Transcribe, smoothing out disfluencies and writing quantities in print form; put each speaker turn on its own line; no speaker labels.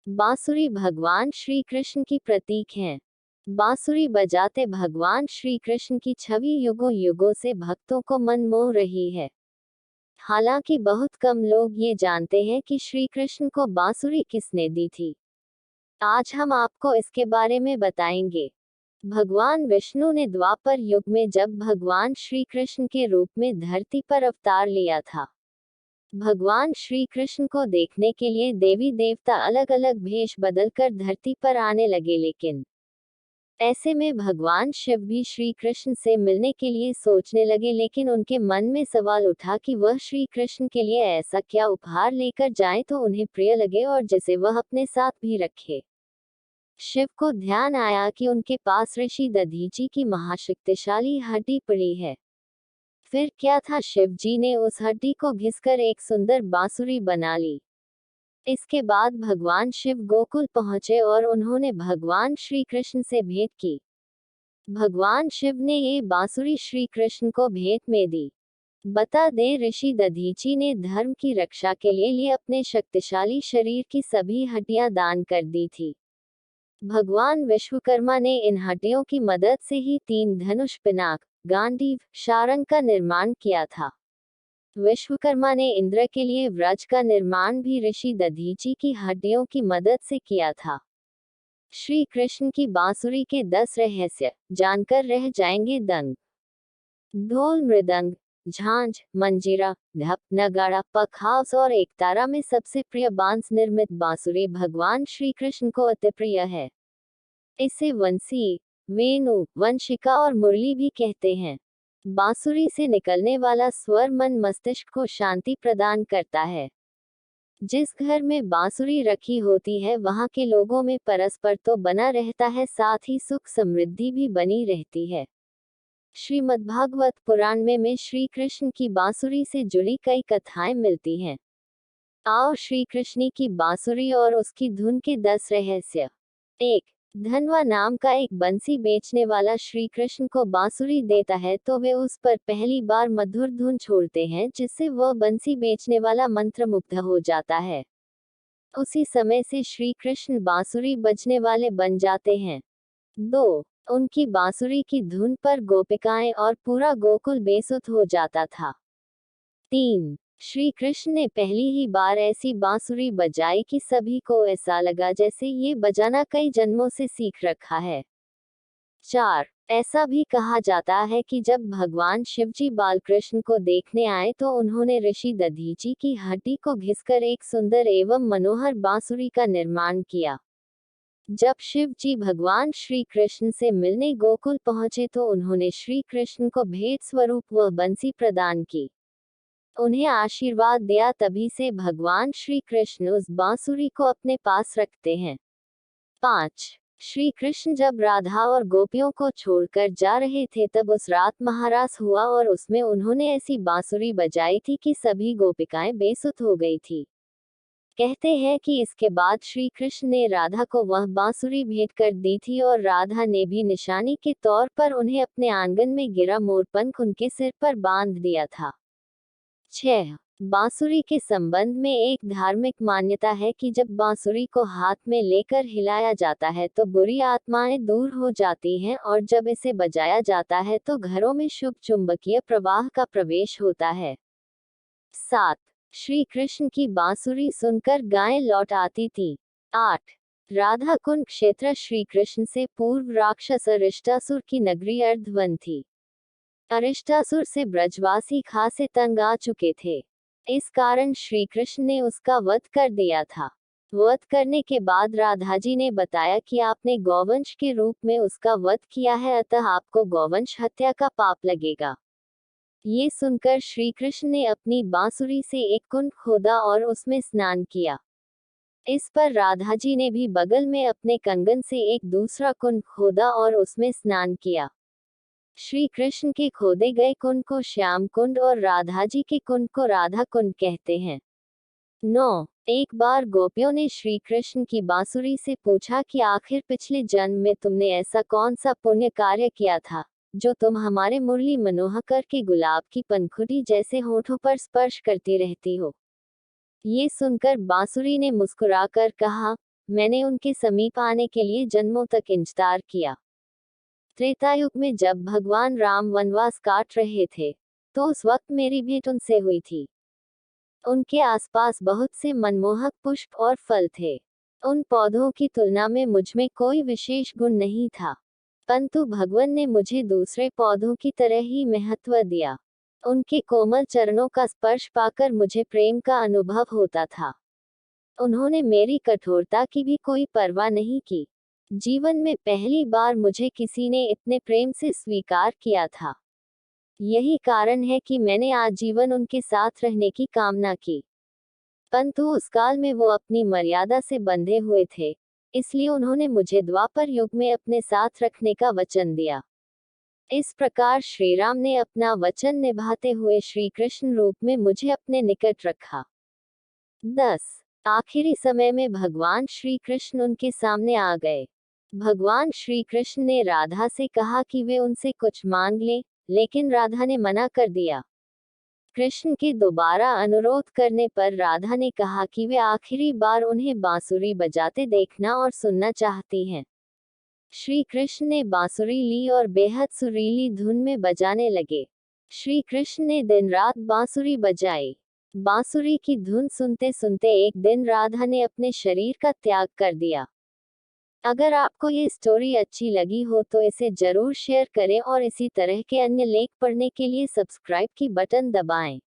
बांसुरी भगवान श्री कृष्ण की प्रतीक है। बांसुरी बजाते भगवान श्री कृष्ण की छवि युगों युगों से भक्तों को मन मोह रही है। हालांकि बहुत कम लोग ये जानते हैं कि श्री कृष्ण को बांसुरी किसने दी थी। आज हम आपको इसके बारे में बताएंगे। भगवान विष्णु ने द्वापर युग में जब भगवान श्री कृष्ण के रूप में धरती पर अवतार लिया था। भगवान श्री कृष्ण को देखने के लिए देवी देवता अलग अलग भेष बदलकर धरती पर आने लगे, लेकिन ऐसे में भगवान शिव भी श्री कृष्ण से मिलने के लिए सोचने लगे, लेकिन उनके मन में सवाल उठा कि वह श्री कृष्ण के लिए ऐसा क्या उपहार लेकर जाएं तो उन्हें प्रिय लगे और जिसे वह अपने साथ भी रखे। शिव को ध्यान आया कि उनके पास ऋषि दधीची की महाशक्तिशाली हड्डी पड़ी है। फिर क्या था, शिव जी ने उस हड्डी को घिसकर एक सुंदर बांसुरी बना ली। इसके बाद भगवान शिव गोकुल पहुंचे और उन्होंने भगवान श्री कृष्ण से भेंट की। भगवान शिव ने ये बांसुरी श्री कृष्ण को भेंट में दी। बता दें, ऋषि दधीची ने धर्म की रक्षा के लिए अपने शक्तिशाली शरीर की सभी हड्डियां दान कर दी थी। भगवान विश्वकर्मा ने इन हड्डियों की मदद से ही 3 धनुष, पिनाक, गांडीव, शारंग का निर्माण किया था। विश्वकर्मा ने इंद्र के लिए व्रज का निर्माण भी ऋषि दधीची की हड्डियों की मदद से किया था। श्री कृष्ण की बांसुरी के 10 रहस्य जानकर रह जाएंगे दंग। ढोल, मृदंग, झांझ, मंजीरा, ढप, नगाड़ा, पखावज और एकतारा में सबसे प्रिय बांस निर्मित बांसुरी भगवान श्री कृष्ण को अति प्रिय है। इसे वंशी, वेणु, वंशिका और मुरली भी कहते हैं। बांसुरी से निकलने वाला स्वर मन मस्तिष्क को शांति प्रदान करता है। जिस घर में बांसुरी रखी होती है वहां के लोगों में परस्पर तो बना रहता है, साथ ही सुख समृद्धि भी बनी रहती है। श्रीमद्भागवत पुराण में श्री कृष्ण की बांसुरी से जुड़ी कई कथाएं मिलती हैं। आओ श्री कृष्ण की बांसुरी और उसकी धुन के 10 रहस्य। 1. धनवा नाम का एक बंसी बेचने वाला श्री कृष्ण को बांसुरी देता है तो वे उस पर पहली बार मधुर धुन छोड़ते हैं, जिससे वह बंसी बेचने वाला मंत्रमुग्ध हो जाता है। उसी समय से श्री कृष्ण बांसुरी बजने वाले बन जाते हैं। 2. उनकी बांसुरी की धुन पर गोपिकाएं और पूरा गोकुल बेसुध हो जाता था। 3. श्री कृष्ण ने पहली ही बार ऐसी बांसुरी बजाई कि सभी को ऐसा लगा जैसे ये बजाना कई जन्मों से सीख रखा है। 4. ऐसा भी कहा जाता है कि जब भगवान शिवजी बालकृष्ण को देखने आए तो उन्होंने ऋषि दधीची की हड्डी को घिसकर एक सुंदर एवं मनोहर बांसुरी का निर्माण किया। जब शिव जी भगवान श्री कृष्ण से मिलने गोकुल पहुंचे तो उन्होंने श्री कृष्ण को भेंट स्वरूप वह बंसी प्रदान की, उन्हें आशीर्वाद दिया। तभी से भगवान श्री कृष्ण उस बांसुरी को अपने पास रखते हैं। 5. श्री कृष्ण जब राधा और गोपियों को छोड़कर जा रहे थे तब उस रात महारास हुआ और उसमें उन्होंने ऐसी बांसुरी बजाई थी कि सभी गोपिकाएं बेसुध हो गई थी। कहते हैं कि इसके बाद श्री कृष्ण ने राधा को वह बांसुरी भेंट कर दी थी और राधा ने भी निशानी के तौर पर उन्हें अपने आंगन में गिरा मोरपंख उनके सिर पर बांध दिया था। 6. बांसुरी के संबंध में एक धार्मिक मान्यता है कि जब बांसुरी को हाथ में लेकर हिलाया जाता है तो बुरी आत्माएं दूर हो जाती हैं और जब इसे बजाया जाता है तो घरों में शुभ चुंबकीय प्रवाह का प्रवेश होता है। 7. श्री कृष्ण की बांसुरी सुनकर गायें लौट आती थी। 8. राधा कुंड क्षेत्र श्री कृष्ण से पूर्व राक्षस अरिष्टासुर की नगरी अर्धवन थी। अरिष्टासुर से ब्रजवासी खासे तंग आ चुके थे। इस कारण श्री कृष्ण ने उसका वध कर दिया था। वध करने के बाद राधा जी ने बताया कि आपने गौवंश के रूप में उसका वध किया है, अतः आपको गौवंश हत्या का पाप लगेगा। ये सुनकर श्री कृष्ण ने अपनी बांसुरी से एक कुंड खोदा और उसमें स्नान किया। इस पर राधा जी ने भी बगल में अपने कंगन से एक दूसरा कुंड खोदा और उसमें स्नान किया। श्री कृष्ण के खोदे गए कुंड को श्याम कुंड और राधा जी के कुंड को राधा कुंड कहते हैं। 9. एक बार गोपियों ने श्री कृष्ण की बांसुरी से पूछा कि आखिर पिछले जन्म में तुमने ऐसा कौन सा पुण्य कार्य किया था जो तुम हमारे मुरली मनोहर के गुलाब की पंखुड़ी जैसे होठों पर स्पर्श करती रहती हो। ये सुनकर बांसुरी ने मुस्कुराकर कहा, मैंने उनके समीप आने के लिए जन्मों तक इंतजार किया। त्रेता युग में जब भगवान राम वनवास काट रहे थे, तो उस वक्त मेरी भेंट उनसे हुई थी। उनके आसपास बहुत से मनमोहक पुष्प और फल थे। उन पौधों की तुलना में मुझ में कोई विशेष गुण नहीं था, परंतु भगवान ने मुझे दूसरे पौधों की तरह ही महत्व दिया। उनके कोमल चरणों का स्पर्श पाकर मुझे प्रेम का अनुभव होता था। उन्होंने मेरी कठोरता की भी कोई परवाह नहीं की। जीवन में पहली बार मुझे किसी ने इतने प्रेम से स्वीकार किया था। यही कारण है कि मैंने आजीवन उनके साथ रहने की कामना की। परंतु उस काल में वो अपनी मर्यादा से बंधे हुए थे, इसलिए उन्होंने मुझे द्वापर युग में अपने साथ रखने का वचन दिया। इस प्रकार श्री राम ने अपना वचन निभाते हुए श्री कृष्ण रूप में मुझे अपने निकट रखा। 10. आखिरी समय में भगवान श्री कृष्ण उनके सामने आ गए। भगवान श्री कृष्ण ने राधा से कहा कि वे उनसे कुछ मांग लें, लेकिन राधा ने मना कर दिया। कृष्ण के दोबारा अनुरोध करने पर राधा ने कहा कि वे आखिरी बार उन्हें बांसुरी बजाते देखना और सुनना चाहती हैं। श्री कृष्ण ने बांसुरी ली और बेहद सुरीली धुन में बजाने लगे। श्री कृष्ण ने दिन रात बांसुरी बजाई। बांसुरी की धुन सुनते सुनते एक दिन राधा ने अपने शरीर का त्याग कर दिया। अगर आपको ये स्टोरी अच्छी लगी हो तो इसे जरूर शेयर करें और इसी तरह के अन्य लेख पढ़ने के लिए सब्सक्राइब की बटन दबाएं।